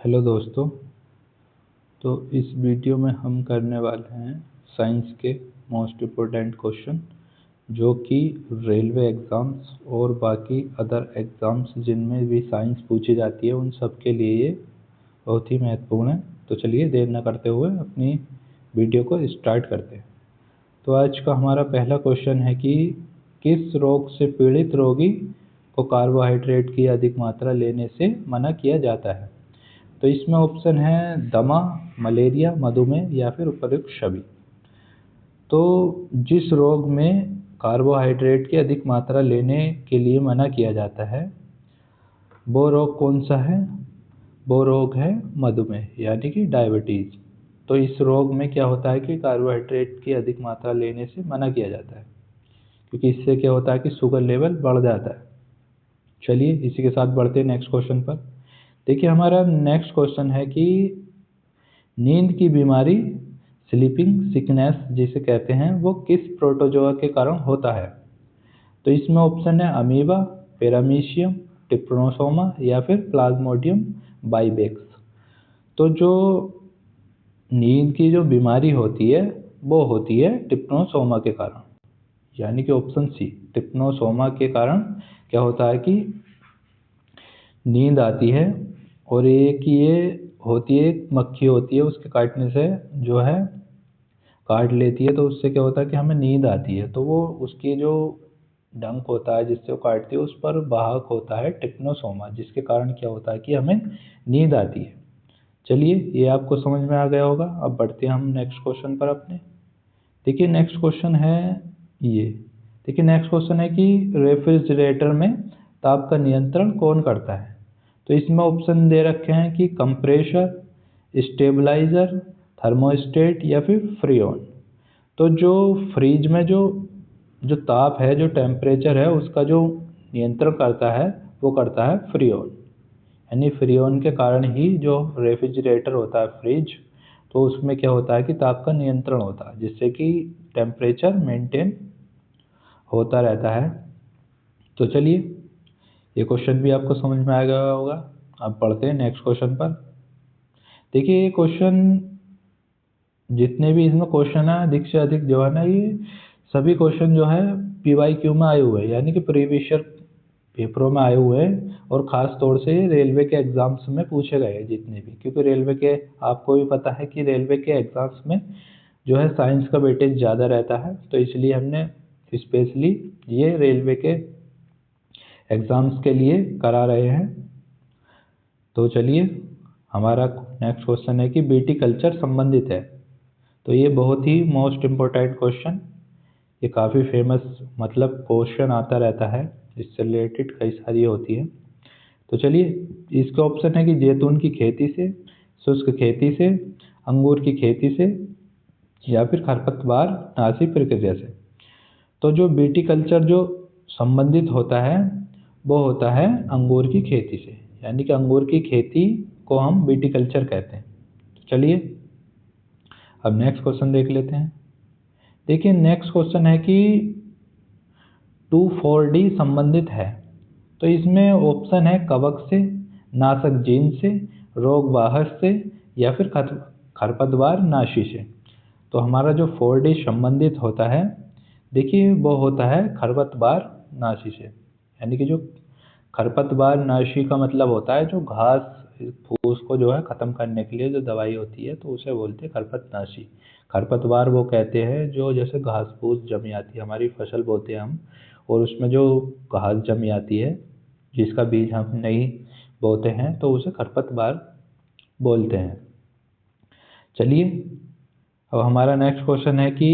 Hello दोस्तों। तो इस वीडियो में हम करने वाले हैं साइंस के मोस्ट इम्पोर्टेंट क्वेश्चन जो कि रेलवे एग्ज़ाम्स और बाकी अदर एग्ज़ाम्स जिनमें भी साइंस पूछी जाती है उन सब के लिए ये बहुत ही महत्वपूर्ण है। तो चलिए देर न करते हुए अपनी वीडियो को स्टार्ट करते हैं। तो आज का हमारा पहला क्वेश्चन है कि किस रोग से पीड़ित रोगी को कार्बोहाइड्रेट की अधिक मात्रा लेने से मना किया जाता है। तो इसमें ऑप्शन है दमा, मलेरिया, मधुमेह या फिर उपर्युक्त सभी। तो जिस रोग में कार्बोहाइड्रेट की अधिक मात्रा लेने के लिए मना किया जाता है वो रोग कौन सा है? वो रोग है मधुमेह यानी कि डायबिटीज़। तो इस रोग में क्या होता है कि कार्बोहाइड्रेट की अधिक मात्रा लेने से मना किया जाता है क्योंकि इससे क्या होता है कि शुगर लेवल बढ़ जाता है। चलिए इसी के साथ बढ़ते हैं नेक्स्ट क्वेश्चन पर। देखिए हमारा नेक्स्ट क्वेश्चन है कि नींद की बीमारी स्लीपिंग सिकनेस जिसे कहते हैं वो किस प्रोटोजोआ के कारण होता है? तो इसमें ऑप्शन है अमीबा, पैरामीशियम, ट्रिप्नोसोमा या फिर प्लाज्मोडियम बाइबेक्स। तो जो नींद की जो बीमारी होती है वो होती है ट्रिप्नोसोमा के कारण, यानी कि ऑप्शन सी ट्रिप्नोसोमा के कारण क्या होता है कि नींद आती है। और एक ये होती है मक्खी होती है, उसके काटने से जो है काट लेती है तो उससे क्या होता है कि हमें नींद आती है। तो वो उसकी जो डंक होता है जिससे वो काटती है उस पर वाहक होता है ट्रिप्नोसोमा, जिसके कारण क्या होता है कि हमें नींद आती है। चलिए ये आपको समझ में आ गया होगा। अब बढ़ते हैं हम नेक्स्ट क्वेश्चन पर अपने। देखिए नेक्स्ट क्वेश्चन है ये। देखिए नेक्स्ट क्वेश्चन है कि रेफ्रिजरेटर में ताप का नियंत्रण कौन करता है? तो इसमें ऑप्शन दे रखे हैं कि कंप्रेसर, स्टेबलाइजर, थर्मोस्टेट या फिर फ्रीऑन। तो जो फ्रिज में जो जो ताप है, जो टेम्परेचर है उसका जो नियंत्रण करता है वो करता है फ्रीऑन। यानी फ्रीऑन के कारण ही जो रेफ्रिजरेटर होता है फ्रिज, तो उसमें क्या होता है कि ताप का नियंत्रण होता है जिससे कि टेम्परेचर मेंटेन होता रहता है। तो चलिए ये क्वेश्चन भी आपको समझ में आ गया होगा। अब पढ़ते हैं नेक्स्ट क्वेश्चन पर। देखिए ये क्वेश्चन जितने भी इसमें क्वेश्चन है अधिक से अधिक जो है ना ये सभी क्वेश्चन जो है PYQ में आए हुए हैं, यानी कि प्रीवियस ईयर पेपरों में आए हुए हैं और ख़ास तौर से रेलवे के एग्ज़ाम्स में पूछे गए हैं जितने भी। क्योंकि रेलवे के आपको भी पता है कि रेलवे के एग्ज़ाम्स में जो है साइंस का वेटेज ज़्यादा रहता है, तो इसलिए हमने स्पेशली ये रेलवे के एग्ज़ाम्स के लिए करा रहे हैं। तो चलिए हमारा नेक्स्ट क्वेश्चन है कि बीटी कल्चर संबंधित है। तो ये बहुत ही मोस्ट इम्पोर्टेंट क्वेश्चन, ये काफ़ी फेमस मतलब क्वेश्चन आता रहता है, इससे रिलेटेड कई सारी होती है। तो चलिए इसके ऑप्शन है कि जैतून की खेती से, शुष्क खेती से, अंगूर की खेती से या फिर खरपतवार नाशी प्रक्रिया से। तो जो बीटी कल्चर जो संबंधित होता है वो होता है अंगूर की खेती से, यानी कि अंगूर की खेती को हम बीटी कल्चर कहते हैं। तो चलिए अब नेक्स्ट क्वेश्चन देख लेते हैं। देखिए नेक्स्ट क्वेश्चन है कि 2,4-D संबंधित है। तो इसमें ऑप्शन है कवक से, नाशक जीन से, रोग वाहक से या फिर खरपतवार नाशी से। तो हमारा जो 4D संबंधित होता है, देखिए वो होता है खरपतवार नाशी से। यानी कि जो खरपतवार नाशी का मतलब होता है जो घास फूस को जो है ख़त्म करने के लिए जो दवाई होती है, तो उसे बोलते हैं खरपतनाशी। खरपतवार वो कहते हैं जो जैसे घास फूस जम जाती है, हमारी फसल बोते हैं हम और उसमें जो घास जम जाती है जिसका बीज हम नहीं बोते हैं तो उसे खरपतवार बोलते हैं। चलिए अब हमारा नेक्स्ट क्वेश्चन है कि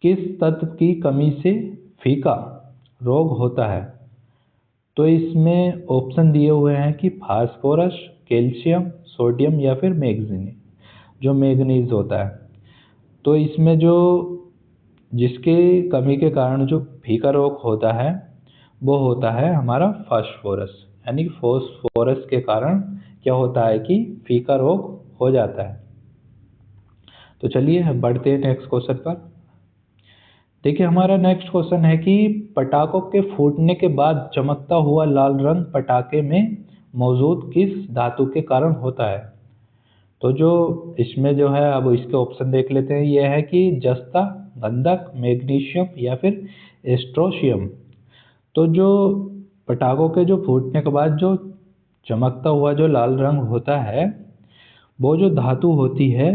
किस तत्व की कमी से फीका रोग होता है? तो इसमें ऑप्शन दिए हुए हैं कि फास्फोरस, कैल्शियम, सोडियम या फिर मैग्नीज, जो मैग्नीज होता है। तो इसमें जो जिसके कमी के कारण जो फीका रोग होता है वो होता है हमारा फास्फोरस। यानी कि फास्फोरस के कारण क्या होता है कि फीका रोग हो जाता है। तो चलिए बढ़ते हैं नेक्स्ट क्वेश्चन पर। देखिए हमारा नेक्स्ट क्वेश्चन है कि पटाखों के फूटने के बाद चमकता हुआ लाल रंग पटाखे में मौजूद किस धातु के कारण होता है। तो जो इसमें जो है, अब इसके ऑप्शन देख लेते हैं। ये है कि जस्ता, गंधक, मैग्नीशियम या फिर एस्ट्रोशियम। तो जो पटाखों के जो फूटने के बाद जो चमकता हुआ जो लाल रंग होता है, वो जो धातु होती है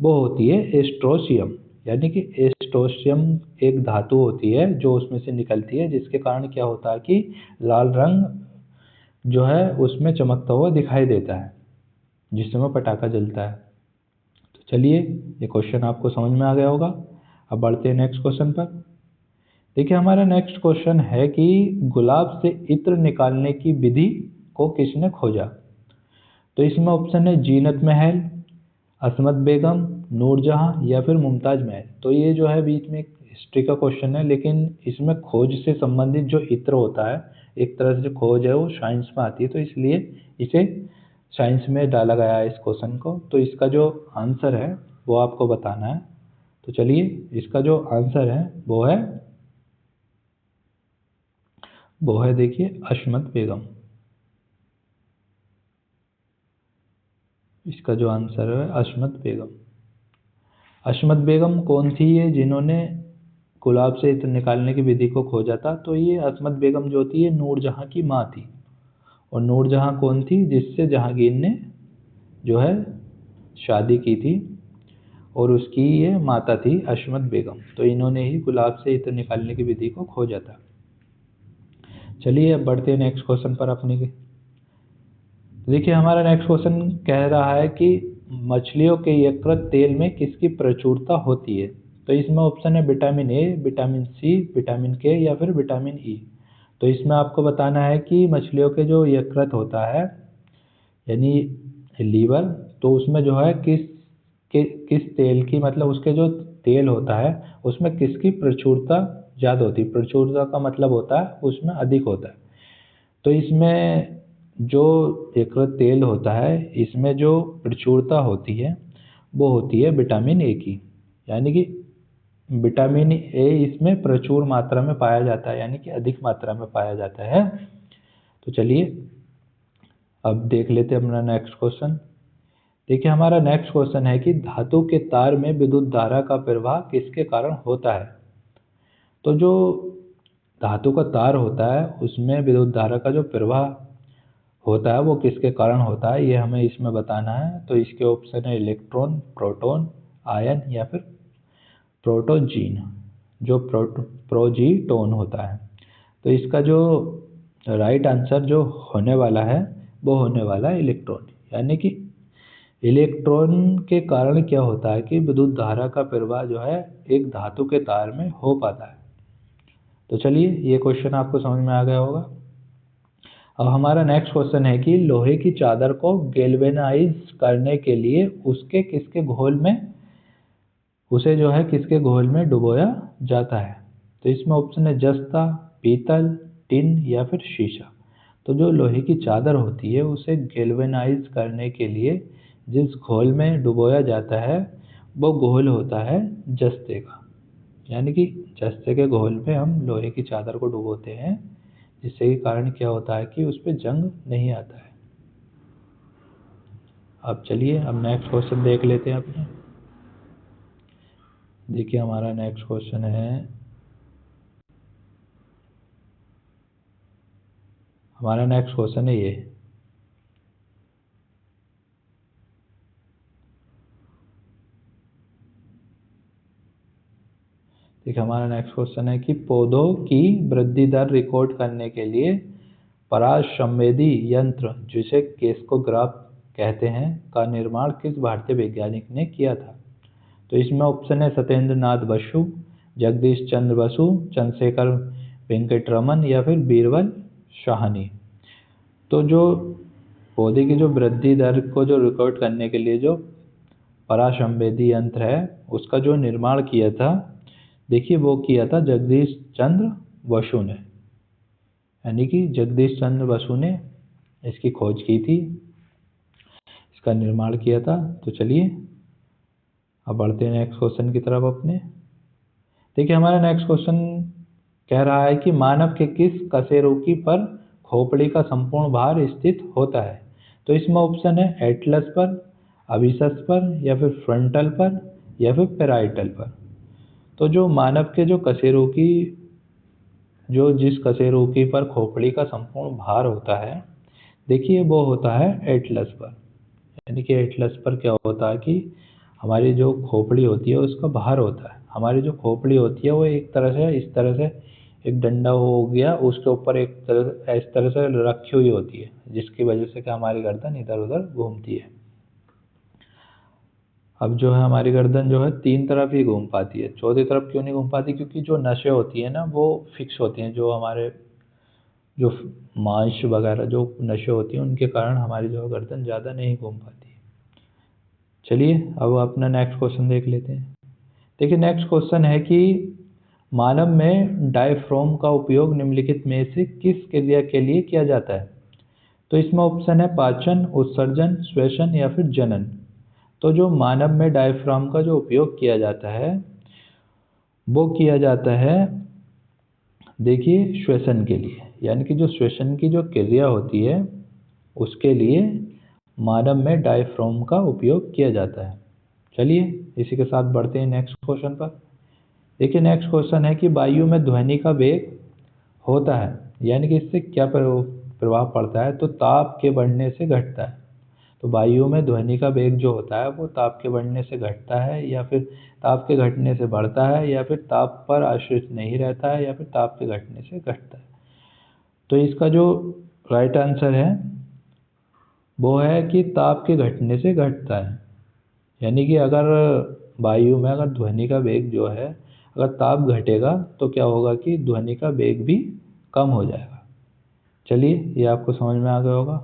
वो होती है एस्ट्रोशियम। यानी कि एस्ट्रोशियम एक धातु होती है जो उसमें से निकलती है, जिसके कारण क्या होता है कि लाल रंग जो है उसमें चमकता हुआ दिखाई देता है, जिस समय पटाखा जलता है। तो चलिए, ये क्वेश्चन आपको समझ में आ गया होगा। अब बढ़ते हैं नेक्स्ट क्वेश्चन पर। देखिए, हमारा नेक्स्ट क्वेश्चन है कि गुलाब से इत्र निकालने की विधि को किसने खोजा। तो इसमें ऑप्शन है जीनत महल, असमत बेगम, नूरजहां या फिर मुमताज महल। तो ये जो है बीच में एक हिस्ट्री का क्वेश्चन है, लेकिन इसमें खोज से संबंधित जो इत्र होता है, एक तरह से खोज है वो साइंस में आती है, तो इसलिए इसे साइंस में डाला गया है इस क्वेश्चन को। तो इसका जो आंसर है वो आपको बताना है। तो चलिए, इसका जो आंसर है वो है देखिए असमत बेगम। इसका जो आंसर है असमत बेगम। असमत बेगम कौन थी ये जिन्होंने गुलाब से इत्र निकालने की विधि को खोजा था। तो ये असमत बेगम जो थी ये नूरजहां की माँ थी। और नूरजहां कौन थी, जिससे जहांगीर ने जो है शादी की थी, और उसकी ये माता थी असमत बेगम। तो इन्होंने ही गुलाब से इत्र निकालने की विधि को खोजा था। चलिए, अब बढ़ते हैं नेक्स्ट क्वेश्चन पर अपने के। देखिए, हमारा नेक्स्ट क्वेश्चन कह रहा है कि मछलियों के यकृत तेल में किसकी प्रचुरता होती है। तो इसमें ऑप्शन है vitamin A, vitamin C, vitamin K या फिर विटामिन ई। तो इसमें आपको बताना है कि मछलियों के जो यकृत होता है यानी लीवर, तो उसमें जो है किस तेल की, मतलब उसके जो तेल होता है उसमें किसकी प्रचुरता ज़्यादा होती है। प्रचुरता का मतलब होता है उसमें अधिक होता है। तो इसमें जो यकृत तेल होता है इसमें जो प्रचुरता होती है वो होती है विटामिन ए की। यानी कि विटामिन ए इसमें प्रचुर मात्रा में पाया जाता है, यानी कि अधिक मात्रा में पाया जाता है। तो चलिए, अब देख लेते हैं अपना नेक्स्ट क्वेश्चन। देखिए, हमारा नेक्स्ट क्वेश्चन है कि धातु के तार में विद्युत धारा का प्रवाह किसके कारण होता है। तो जो धातु का तार होता है उसमें विद्युत धारा का जो प्रवाह होता है वो किसके कारण होता है, ये हमें इसमें बताना है। तो इसके ऑप्शन है इलेक्ट्रॉन, प्रोटॉन, आयन या फिर प्रोटोजीन। जो प्रोजीटोन होता है। तो इसका जो राइट आंसर जो होने वाला है वो होने वाला है इलेक्ट्रॉन। यानी कि इलेक्ट्रॉन के कारण क्या होता है कि विद्युत धारा का प्रवाह जो है एक धातु के तार में हो पाता है। तो चलिए, ये क्वेश्चन आपको समझ में आ गया होगा। अब हमारा नेक्स्ट क्वेश्चन है कि लोहे की चादर को गैल्वेनाइज करने के लिए उसे जो है किसके घोल में डुबोया जाता है। तो इसमें ऑप्शन है जस्ता, पीतल, टिन या फिर शीशा। तो जो लोहे की चादर होती है उसे गैल्वेनाइज करने के लिए जिस घोल में डुबोया जाता है वो घोल होता है जस्ते का। यानी कि जस्ते के घोल में हम लोहे की चादर को डुबोते हैं, जिससे के कारण क्या होता है कि उस पर जंग नहीं आता है। अब चलिए, अब नेक्स्ट क्वेश्चन देख लेते हैं अपने। देखिए, हमारा नेक्स्ट क्वेश्चन है ये। देखिए, हमारा नेक्स्ट क्वेश्चन है कि पौधों की वृद्धि दर रिकॉर्ड करने के लिए परागसंवेदी यंत्र, जिसे केस्कोग्राफ कहते हैं, का निर्माण किस भारतीय वैज्ञानिक ने किया था। तो इसमें ऑप्शन है सत्येंद्र नाथ बसु, जगदीश चंद्र बसु, चंद्रशेखर वेंकटरमन या फिर बीरबल साहनी। तो जो पौधे की जो वृद्धि दर को जो रिकॉर्ड करने के लिए जो परागसंवेदी यंत्र है उसका जो निर्माण किया था, देखिए वो किया था जगदीश चंद्र बसु ने। यानी कि जगदीश चंद्र बसु ने इसकी खोज की थी, इसका निर्माण किया था। तो चलिए, अब बढ़ते हैं नेक्स्ट क्वेश्चन की तरफ अपने। देखिए, हमारा नेक्स्ट क्वेश्चन कह रहा है कि मानव के किस कशेरुकी पर खोपड़ी का संपूर्ण भार स्थित होता है? तो इसमें ऑप्शन है एटलस पर, अबिसस पर, या फिर फ्रंटल पर, या फिर पेराइटल पर। तो जो मानव के जो कशेरुकी जिस कशेरुकी पर खोपड़ी का संपूर्ण भार होता है, देखिए वो होता है एटलस पर। यानी कि एटलस पर क्या होता है कि हमारी जो खोपड़ी होती है उसका भार होता है। हमारी जो खोपड़ी होती है वो एक तरह से इस तरह से एक डंडा हो गया, उसके ऊपर एक तरह इस तरह से रखी हुई होती है, जिसकी वजह से क्या हमारी गर्दन इधर उधर घूमती है। अब जो है हमारी गर्दन जो है तीन तरफ ही घूम पाती है, चौथी तरफ क्यों नहीं घूम पाती? क्योंकि जो नसें होती है ना वो फिक्स होती हैं, जो हमारे जो मांस वगैरह जो नसें होती हैं उनके कारण हमारी जो है गर्दन ज़्यादा नहीं घूम पाती है। चलिए अब अपना नेक्स्ट क्वेश्चन देख लेते हैं। देखिए नेक्स्ट क्वेश्चन है कि मानव में डायफ्राम का उपयोग निम्नलिखित में से किस क्रिया के लिए किया जाता है? तो इसमें ऑप्शन है पाचन, उत्सर्जन, श्वसन, या फिर जनन। तो जो मानव में डायफ्राम का जो उपयोग किया जाता है वो किया जाता है, देखिए श्वसन के लिए। यानी कि जो श्वसन की जो क्रिया होती है उसके लिए मानव में डायफ्राम का उपयोग किया जाता है। चलिए इसी के साथ बढ़ते हैं नेक्स्ट क्वेश्चन पर। देखिए नेक्स्ट क्वेश्चन है कि वायु में ध्वनि का वेग होता है, यानी कि इससे क्या प्रभाव पड़ता है? तो ताप के बढ़ने से घटता है। तो वायु में ध्वनि का वेग जो होता है वो ताप के बढ़ने से घटता है, या फिर ताप के घटने से बढ़ता है, या फिर ताप पर आश्रित नहीं रहता है, या फिर ताप के घटने से घटता है। तो इसका जो राइट आंसर है वो है कि ताप के घटने से घटता है। यानी कि अगर वायु में अगर ध्वनि का वेग जो है, अगर ताप घटेगा तो क्या होगा कि ध्वनि का वेग भी कम हो जाएगा। चलिए ये आपको समझ में आ गया होगा।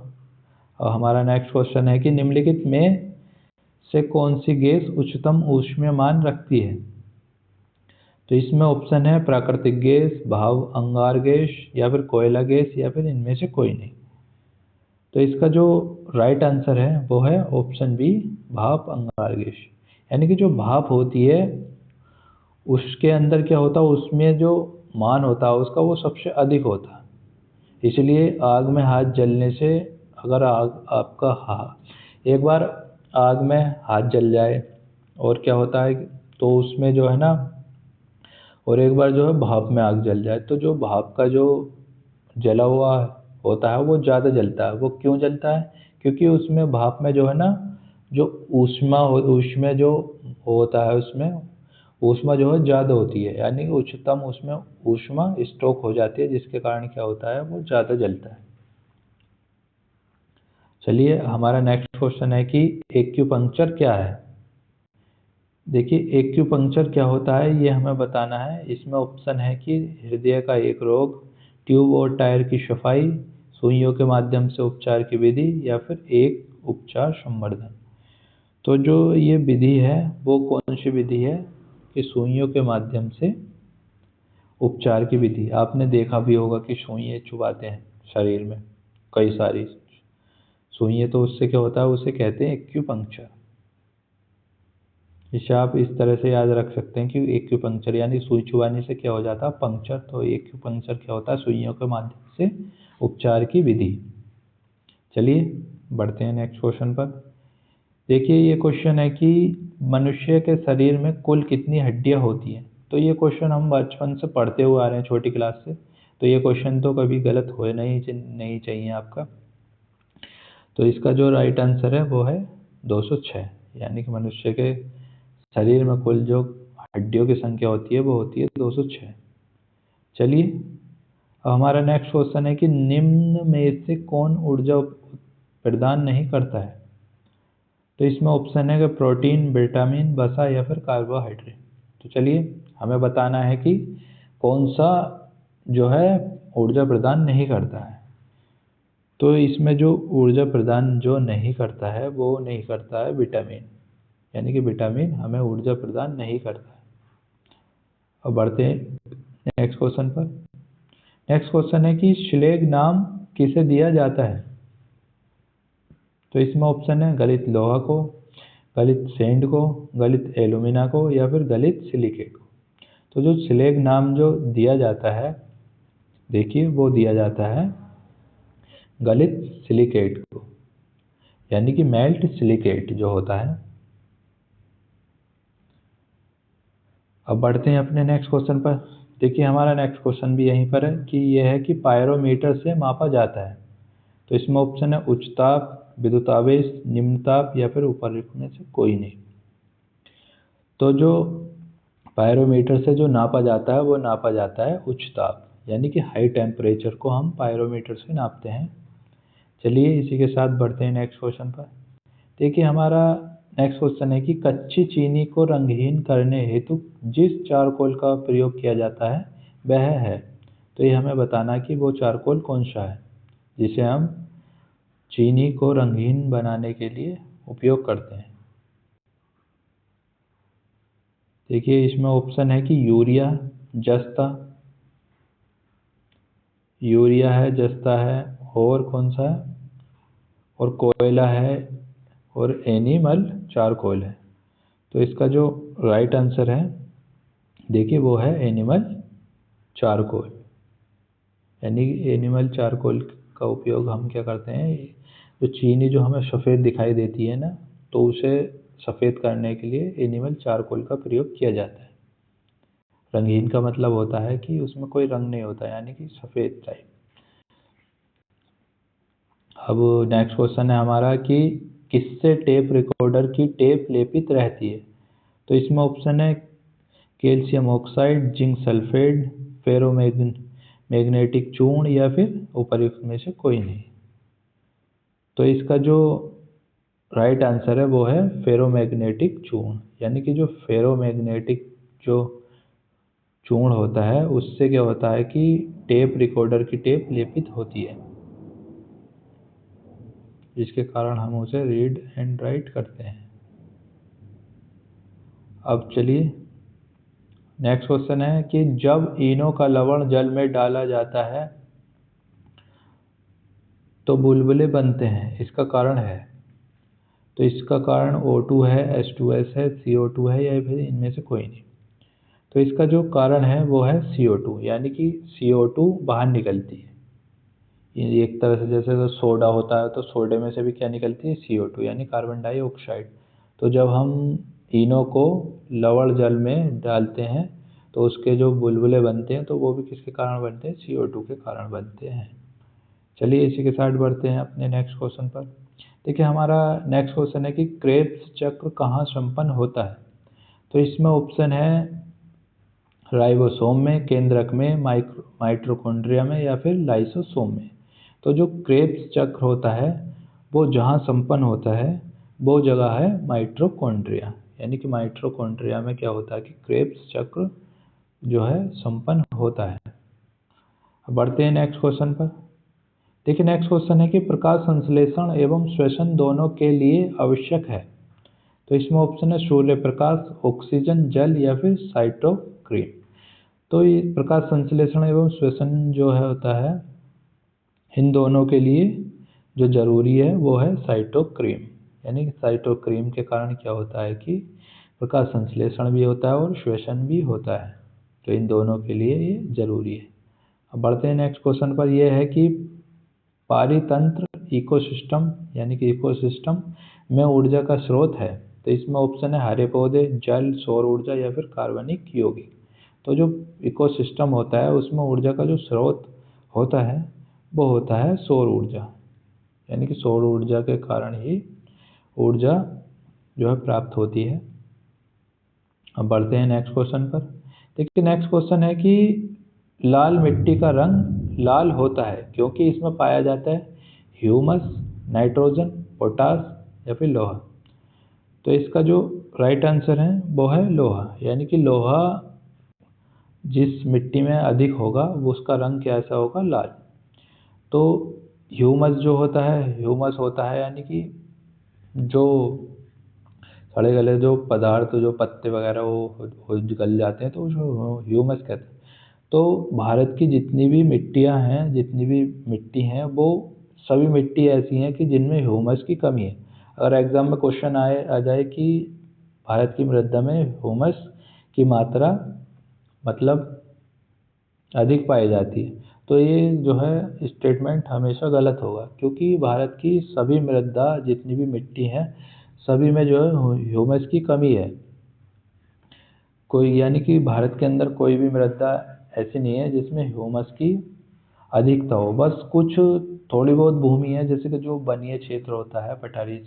और हमारा नेक्स्ट क्वेश्चन है कि निम्नलिखित में से कौन सी गैस उच्चतम ऊष्मीय मान रखती है? तो इसमें ऑप्शन है प्राकृतिक गैस, भाप अंगार गैस, या फिर कोयला गैस, या फिर इनमें से कोई नहीं। तो इसका जो राइट आंसर है वो है ऑप्शन बी, भाप अंगार गैस। यानी कि जो भाप होती है उसके अंदर क्या होता है, उसमें जो मान होता है उसका वो सबसे अधिक होता है। इसलिए आग में हाथ जलने से, अगर आग आपका एक बार आग में हाथ जल जाए और क्या होता है तो उसमें जो है ना, और एक बार जो है भाप में आग जल जाए तो जो भाप का जो जला हुआ होता है वो ज़्यादा जलता है। वो क्यों जलता है? क्योंकि उसमें भाप में जो है ना, जो ऊष्मा जो होता है उसमें ऊष्मा जो है ज़्यादा होती है, यानी कि उच्चतम उसमें ऊष्मा स्टॉक हो जाती है, जिसके कारण क्या होता है वो ज़्यादा जलता है। चलिए हमारा नेक्स्ट क्वेश्चन है कि एक्यूपंक्चर क्या है? देखिए एक्यूपंक्चर क्या होता है ये हमें बताना है। इसमें ऑप्शन है कि हृदय का एक रोग, ट्यूब और टायर की सफाई, सुइयों के माध्यम से उपचार की विधि, या फिर एक उपचार संवर्धन। तो जो ये विधि है वो कौन सी विधि है कि सुइयों के माध्यम से उपचार की विधि। आपने देखा भी होगा कि सुइयाँ चुभाते हैं शरीर में, कई सारी सुइयाँ, तो उससे क्या होता है उसे कहते हैं एक्यूपंक्चर। इसे आप इस तरह से याद रख सकते हैं कि एक्यूपंक्चर यानी सुई चुभाने से क्या हो जाता है पंक्चर, तो एक्यूपंक्चर क्या होता है सुइयों के माध्यम से उपचार की विधि। चलिए बढ़ते हैं नेक्स्ट क्वेश्चन पर। देखिए ये क्वेश्चन है कि मनुष्य के शरीर में कुल कितनी हड्डियां होती हैं? तो ये क्वेश्चन हम बचपन से पढ़ते हुए आ रहे हैं छोटी क्लास से, तो ये क्वेश्चन तो कभी गलत हो नहीं चाहिए आपका। तो इसका जो राइट आंसर है वो है 206। यानी कि मनुष्य के शरीर में कुल जो हड्डियों की संख्या होती है वो होती है 206। चलिए अब हमारा नेक्स्ट क्वेश्चन है कि निम्न में से कौन ऊर्जा प्रदान नहीं करता है? तो इसमें ऑप्शन है कि प्रोटीन, विटामिन, वसा, या फिर कार्बोहाइड्रेट। तो चलिए हमें बताना है कि कौन सा जो है ऊर्जा प्रदान नहीं करता है। तो इसमें जो ऊर्जा प्रदान जो नहीं करता है वो नहीं करता है विटामिन। यानी कि विटामिन हमें ऊर्जा प्रदान नहीं करता है। अब बढ़ते हैं नेक्स्ट क्वेश्चन पर। नेक्स्ट क्वेश्चन है कि स्लेग नाम किसे दिया जाता है? तो इसमें ऑप्शन है गलित लोहा को, गलित सेंड को, गलित एलुमिना को, या फिर गलित सिलिकेट को। तो जो स्लेग नाम जो दिया जाता है, देखिए वो दिया जाता है गलित सिलिकेट को, यानी कि मेल्ट सिलिकेट जो होता है। अब बढ़ते हैं अपने नेक्स्ट क्वेश्चन पर। देखिए हमारा नेक्स्ट क्वेश्चन भी यहीं पर है कि यह है कि पायरोमीटर से मापा जाता है। तो इसमें ऑप्शन है उच्च ताप, विद्युतावेश, निम्न ताप या फिर ऊपर में से कोई नहीं। तो जो पायरोमीटर से जो नापा जाता है वो नापा जाता है उच्च ताप, यानी कि हाई टेम्परेचर को हम पायरोमीटर से नापते हैं। चलिए इसी के साथ बढ़ते हैं नेक्स्ट क्वेश्चन पर। देखिए हमारा नेक्स्ट क्वेश्चन है कि कच्ची चीनी को रंगहीन करने हेतु जिस चारकोल का प्रयोग किया जाता है वह है। तो ये हमें बताना कि वो चारकोल कौन सा है जिसे हम चीनी को रंगहीन बनाने के लिए उपयोग करते हैं। देखिए इसमें ऑप्शन है कि यूरिया, जस्ता, यूरिया है, जस्ता है, और कौन सा है, और कोयला है, और एनिमल चारकोल है। तो इसका जो राइट आंसर है देखिए वो है एनिमल चारकोल। यानी एनिमल चारकोल का उपयोग हम क्या करते हैं, जो चीनी जो हमें सफ़ेद दिखाई देती है ना, तो उसे सफ़ेद करने के लिए एनिमल चारकोल का प्रयोग किया जाता है। रंगीन का मतलब होता है कि उसमें कोई रंग नहीं होता, यानी कि सफ़ेद टाइप। अब नेक्स्ट क्वेश्चन है हमारा कि किससे टेप रिकॉर्डर की टेप लेपित रहती है। तो इसमें ऑप्शन है calcium oxide, zinc sulphate, ferromagnetic चूर्ण या फिर उपर्युक्त में से कोई नहीं। तो इसका जो राइट आंसर है वो है फेरोमैग्नेटिक चूर्ण, यानी कि जो फेरोमैग्नेटिक जो चूर्ण होता है उससे क्या होता है कि टेप रिकॉर्डर की टेप लेपित होती है, जिसके कारण हम उसे रीड एंड राइट करते हैं। अब चलिए नेक्स्ट क्वेश्चन है कि जब इनो का लवण जल में डाला जाता है तो बुलबुले बनते हैं, इसका कारण है। तो इसका कारण O2 है, H2S है, CO2 है या फिर इनमें से कोई नहीं। तो इसका जो कारण है वो है CO2, यानी कि CO2 बाहर निकलती है। ये एक तरह से जैसे तो सोडा होता है तो सोडे में से भी क्या निकलती है, CO2 यानी कार्बन डाइऑक्साइड। तो जब हम इनो को लवण जल में डालते हैं तो उसके जो बुलबुले बनते हैं तो वो भी किसके कारण बनते हैं, CO2 के कारण बनते हैं। चलिए इसी के साथ बढ़ते हैं अपने नेक्स्ट क्वेश्चन पर। देखिए हमारा नेक्स्ट क्वेश्चन है कि क्रेब्स चक्र कहाँ संपन्न होता है। तो इसमें ऑप्शन है राइबोसोम में, केंद्रक में, माइटोकॉन्ड्रिया में या फिर लाइसोसोम में। तो जो क्रेब्स चक्र होता है वो जहाँ संपन्न होता है वो जगह है माइटोकॉन्ड्रिया, यानी कि माइटोकॉन्ड्रिया में क्या होता है कि क्रेब्स चक्र जो है संपन्न होता है। अब बढ़ते हैं नेक्स्ट क्वेश्चन पर। देखिए नेक्स्ट क्वेश्चन है कि प्रकाश संश्लेषण एवं श्वसन दोनों के लिए आवश्यक है। तो इसमें ऑप्शन है सूर्य प्रकाश, ऑक्सीजन, जल या फिर साइटोक्रीम। तो ये प्रकाश संश्लेषण एवं श्वसन जो है होता है, इन दोनों के लिए जो जरूरी है वो है साइटोक्रीम। यानी कि साइटोक्रीम के कारण क्या होता है कि प्रकाश संश्लेषण भी होता है और श्वसन भी होता है। तो इन दोनों के लिए ये जरूरी है। अब बढ़ते हैं नेक्स्ट क्वेश्चन पर। यह है कि पारितंत्र इकोसिस्टम, यानी कि इकोसिस्टम में ऊर्जा का स्रोत है। तो इसमें ऑप्शन है हरे पौधे, जल, सौर ऊर्जा या फिर कार्बनिक यौगिक। तो जो इकोसिस्टम होता है उसमें ऊर्जा का जो स्रोत होता है वो होता है सौर ऊर्जा, यानी कि सौर ऊर्जा के कारण ही ऊर्जा जो है प्राप्त होती है। अब बढ़ते हैं नेक्स्ट क्वेश्चन पर। देखिए नेक्स्ट क्वेश्चन है कि लाल मिट्टी का रंग लाल होता है क्योंकि इसमें पाया जाता है ह्यूमस, नाइट्रोजन, पोटास या फिर लोहा। तो इसका जो राइट आंसर है वो है लोहा, यानी कि लोहा जिस मिट्टी में अधिक होगा वो उसका रंग कैसा होगा, लाल। तो ह्यूमस जो होता है, ह्यूमस होता है यानी कि जो सड़े गले जो पदार्थ, जो पत्ते वगैरह वो गल जाते हैं तो उसको ह्यूमस कहते हैं। तो भारत की जितनी भी मिट्टियाँ हैं, जितनी भी मिट्टी हैं वो सभी मिट्टी ऐसी हैं कि जिनमें ह्यूमस की कमी है। अगर एग्जाम में क्वेश्चन आ जाए कि भारत की मृदा में ह्यूमस की मात्रा मतलब अधिक पाई जाती है तो ये जो है स्टेटमेंट हमेशा गलत होगा, क्योंकि भारत की सभी मृदा जितनी भी मिट्टी है सभी में जो है ह्यूमस की कमी है। कोई यानी कि भारत के अंदर कोई भी मृदा ऐसी नहीं है जिसमें ह्यूमस की अधिकता हो। बस कुछ थोड़ी बहुत भूमि है, जैसे कि जो वनीय क्षेत्र होता है, पठारी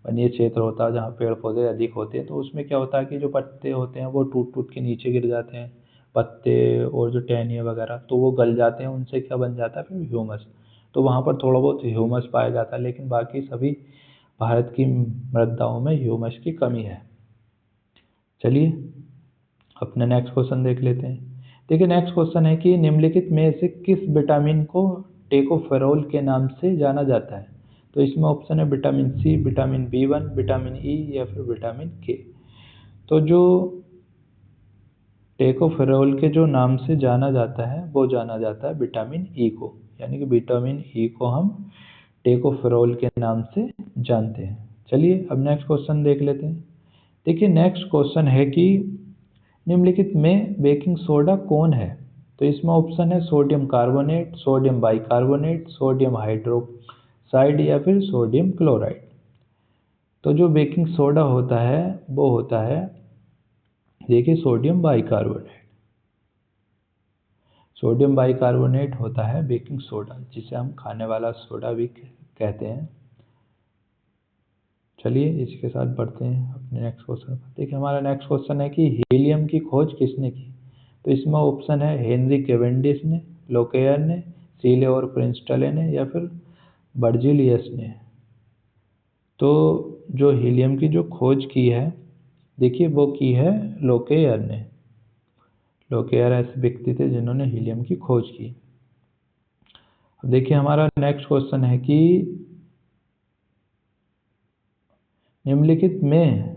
वनीय क्षेत्र होता है जहाँ पेड़ पौधे अधिक होते हैं, तो उसमें क्या होता है कि जो पत्ते होते हैं वो टूट टूट के नीचे गिर जाते हैं, पत्ते और जो टहनियाँ वगैरह, तो वो गल जाते हैं, उनसे क्या बन जाता है फिर ह्यूमस। तो वहाँ पर थोड़ा बहुत ह्यूमस पाया जाता है, लेकिन बाकी सभी भारत की मृदाओं में ह्यूमस की कमी है। चलिए अपने नेक्स्ट क्वेश्चन देख लेते हैं। देखिए नेक्स्ट क्वेश्चन है कि निम्नलिखित में से किस विटामिन को टेकोफेरोल के नाम से जाना जाता है। तो इसमें ऑप्शन है vitamin C, vitamin B one, vitamin E या फिर विटामिन के। तो जो टेकोफेरोल के जो नाम से जाना जाता है वो जाना जाता है विटामिन ई को, यानी कि विटामिन ई को हम टेकोफेरोल के नाम से जानते हैं। चलिए अब नेक्स्ट क्वेश्चन देख लेते हैं। देखिए नेक्स्ट क्वेश्चन है कि निम्नलिखित में बेकिंग सोडा कौन है। तो इसमें ऑप्शन है sodium carbonate, sodium bicarbonate, sodium hydroxide या फिर सोडियम क्लोराइड। तो जो बेकिंग सोडा होता है वो होता है, देखिए सोडियम बाइकार्बोनेट। सोडियम बाइकार्बोनेट होता है बेकिंग सोडा, जिसे हम खाने वाला सोडा भी कहते हैं। चलिए इसके साथ बढ़ते हैं अपने नेक्स्ट क्वेश्चन पर। देखिए हमारा नेक्स्ट क्वेश्चन है कि हीलियम की खोज किसने की। तो इसमें ऑप्शन है हेनरी कैवेंडिश ने, लोकेयर ने, सीले और प्रिंसटले ने या फिर बर्जीलियस ने। तो जो हीलियम की जो खोज की है, देखिए वो की है लोकेयर ने। लोकेयर ऐसे व्यक्ति थे जिन्होंने हीलियम की खोज की। अब देखिए हमारा नेक्स्ट क्वेश्चन है कि निम्नलिखित में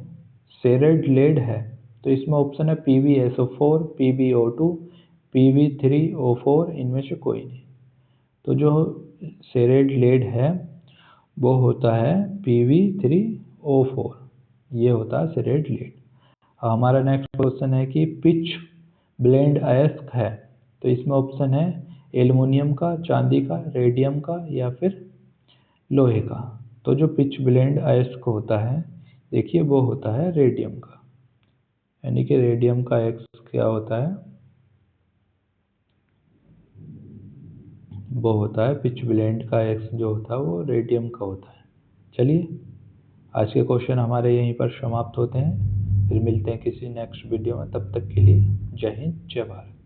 सेरेड लेड है। तो इसमें ऑप्शन है PbSO4, PbO2, Pb3O4, इनमें से कोई नहीं। तो जो सेरेड लेड है वो होता है Pb3O4, ये होता है सेरेड लेड। हमारा नेक्स्ट क्वेश्चन है कि पिच ब्लेंड अयस्क है। तो इसमें ऑप्शन है एल्युमिनियम का, चांदी का, रेडियम का या फिर लोहे का। तो जो पिच ब्लेंड अयस्क होता है, देखिए वो होता है रेडियम का, यानी कि रेडियम का अयस्क क्या होता है, वो होता है पिच ब्लेंड का अयस्क जो होता है वो रेडियम का होता है। चलिए आज के क्वेश्चन हमारे यहीं पर समाप्त होते हैं, फिर मिलते हैं किसी नेक्स्ट वीडियो में। तब तक के लिए जय हिंद, जय भारत।